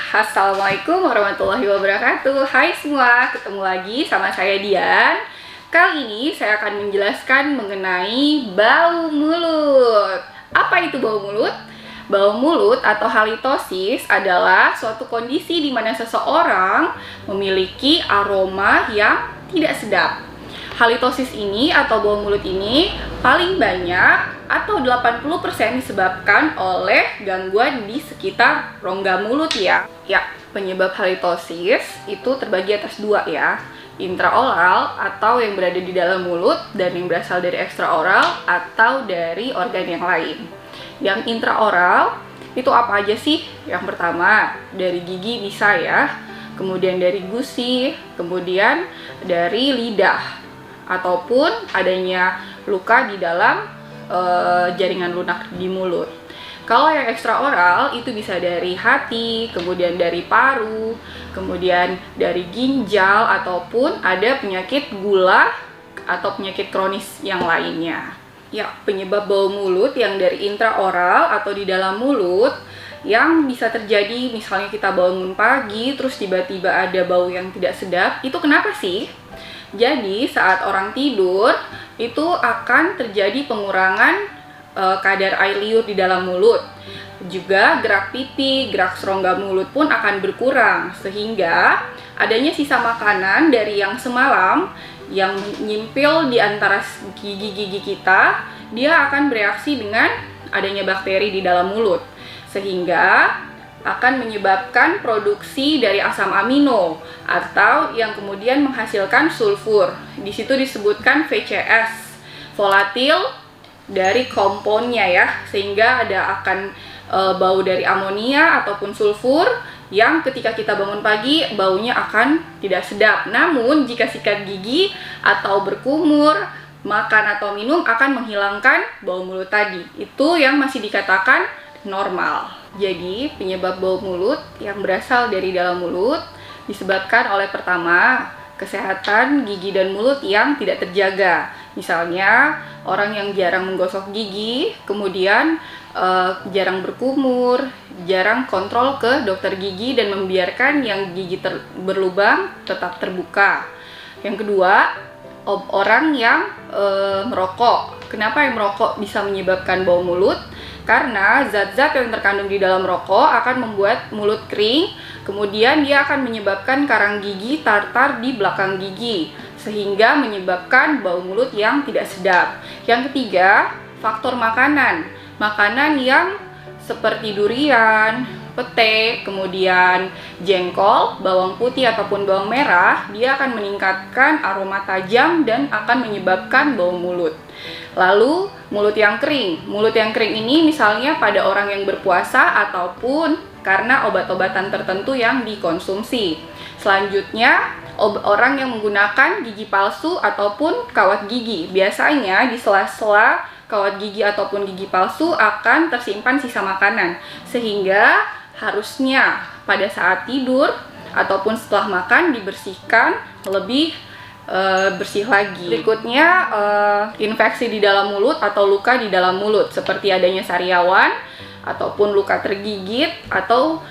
Assalamualaikum warahmatullahi wabarakatuh. Hai semua, ketemu lagi sama saya Dian. Kali ini saya akan menjelaskan mengenai bau mulut. Apa itu bau mulut? Bau mulut atau halitosis adalah suatu kondisi di mana seseorang memiliki aroma yang tidak sedap. Halitosis ini atau bau mulut ini paling banyak atau 80% disebabkan oleh gangguan di sekitar rongga mulut ya. Ya, penyebab halitosis itu terbagi atas dua ya. Intraoral atau yang berada di dalam mulut dan yang berasal dari ekstraoral atau dari organ yang lain. Yang intraoral itu apa aja sih? Yang pertama, dari gigi bisa ya. Kemudian dari gusi, kemudian dari lidah ataupun adanya luka di dalam jaringan lunak di mulut. Kalau yang ekstraoral itu bisa dari hati, kemudian dari paru, kemudian dari ginjal ataupun ada penyakit gula atau penyakit kronis yang lainnya. Ya, penyebab bau mulut yang dari intraoral atau di dalam mulut yang bisa terjadi misalnya kita bangun pagi terus tiba-tiba ada bau yang tidak sedap, itu kenapa sih? Jadi saat orang tidur itu akan terjadi pengurangan kadar air liur di dalam mulut. Juga gerak pipi, gerak serongga mulut pun akan berkurang sehingga adanya sisa makanan dari yang semalam yang nyimpil di antara gigi-gigi kita, dia akan bereaksi dengan adanya bakteri di dalam mulut sehingga akan menyebabkan produksi dari asam amino atau yang kemudian menghasilkan sulfur. Di situ disebutkan VCS, volatil dari komponnya ya, sehingga akan bau dari amonia ataupun sulfur yang ketika kita bangun pagi baunya akan tidak sedap. Namun jika sikat gigi atau berkumur, makan atau minum akan menghilangkan bau mulut tadi. Itu yang masih dikatakan normal. Jadi penyebab bau mulut yang berasal dari dalam mulut disebabkan oleh pertama, kesehatan gigi dan mulut yang tidak terjaga. Misalnya orang yang jarang menggosok gigi, kemudian jarang berkumur, jarang kontrol ke dokter gigi dan membiarkan yang gigi berlubang tetap terbuka. Yang kedua, orang yang merokok. Kenapa yang merokok bisa menyebabkan bau mulut? Karena zat-zat yang terkandung di dalam rokok akan membuat mulut kering, kemudian dia akan menyebabkan karang gigi tartar di belakang gigi, sehingga menyebabkan bau mulut yang tidak sedap. Yang ketiga, faktor makanan. Makanan yang seperti durian, pete, kemudian jengkol, bawang putih ataupun bawang merah, dia akan meningkatkan aroma tajam dan akan menyebabkan bau mulut. Lalu mulut yang kering. Mulut yang kering ini misalnya pada orang yang berpuasa ataupun karena obat-obatan tertentu yang dikonsumsi. Selanjutnya, orang yang menggunakan gigi palsu ataupun kawat gigi. Biasanya di sela-sela kawat gigi ataupun gigi palsu akan tersimpan sisa makanan, sehingga harusnya pada saat tidur ataupun setelah makan dibersihkan lebih bersih lagi. Berikutnya, infeksi di dalam mulut atau luka di dalam mulut seperti adanya sariawan ataupun luka tergigit atau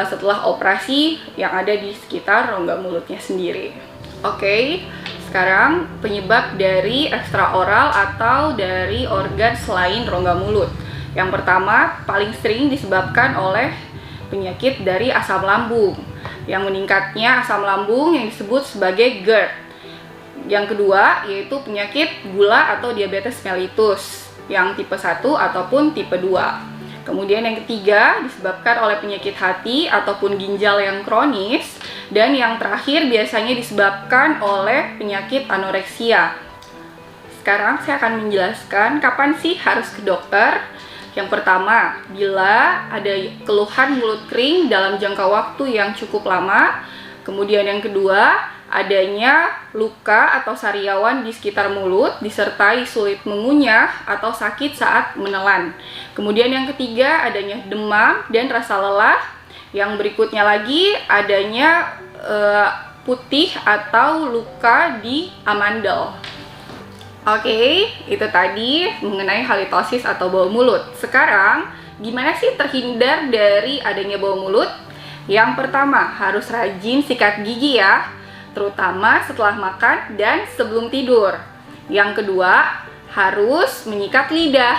setelah operasi yang ada di sekitar rongga mulutnya sendiri. Oke, sekarang penyebab dari ekstraoral atau dari organ selain rongga mulut. Yang pertama, paling sering disebabkan oleh penyakit dari asam lambung. Yang meningkatnya asam lambung yang disebut sebagai GERD. Yang kedua, yaitu penyakit gula atau diabetes mellitus yang tipe 1 ataupun tipe 2. Kemudian yang ketiga, disebabkan oleh penyakit hati ataupun ginjal yang kronis. Dan yang terakhir biasanya disebabkan oleh penyakit anoreksia. Sekarang saya akan menjelaskan kapan sih harus ke dokter. Yang pertama, bila ada keluhan mulut kering dalam jangka waktu yang cukup lama. Kemudian yang kedua, adanya luka atau sariawan di sekitar mulut disertai sulit mengunyah atau sakit saat menelan. Kemudian yang ketiga, adanya demam dan rasa lelah. Yang berikutnya lagi adanya putih atau luka di amandel. Oke, itu tadi mengenai halitosis atau bau mulut. Sekarang, gimana sih terhindar dari adanya bau mulut? Yang pertama, harus rajin sikat gigi ya, terutama setelah makan dan sebelum tidur. Yang kedua, harus menyikat lidah.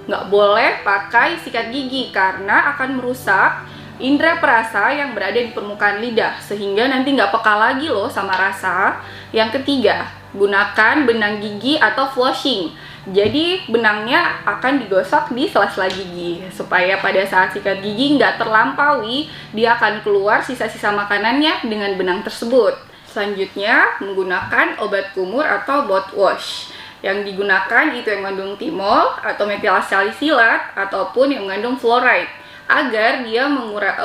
Nggak boleh pakai sikat gigi karena akan merusak indera perasa yang berada di permukaan lidah, sehingga nanti nggak peka lagi loh sama rasa. Yang ketiga, gunakan benang gigi atau flossing. Jadi benangnya akan digosok di sela-sela gigi supaya pada saat sikat gigi nggak terlampaui, dia akan keluar sisa-sisa makanannya dengan benang tersebut. Selanjutnya, menggunakan obat kumur atau mouthwash. Yang digunakan itu yang mengandung timol atau metilasalisilat ataupun yang mengandung fluoride, agar dia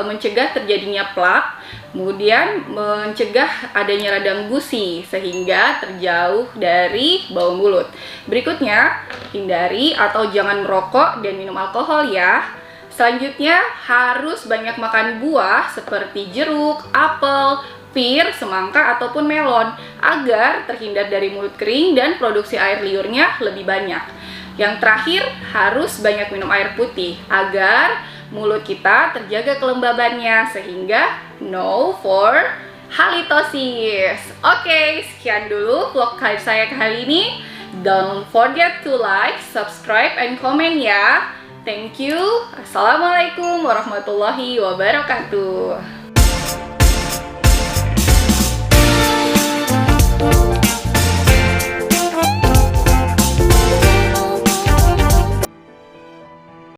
mencegah terjadinya plak, kemudian mencegah adanya radang gusi sehingga terjauh dari bau mulut. Berikutnya, hindari atau jangan merokok dan minum alkohol ya. Selanjutnya, harus banyak makan buah seperti jeruk, apel, pir, semangka, ataupun melon agar terhindar dari mulut kering dan produksi air liurnya lebih banyak. Yang terakhir, harus banyak minum air putih agar mulut kita terjaga kelembabannya, sehingga no for halitosis. Oke, sekian dulu vlog saya kali ini. Don't forget to like, subscribe, and comment ya. Thank you. Assalamualaikum warahmatullahi wabarakatuh.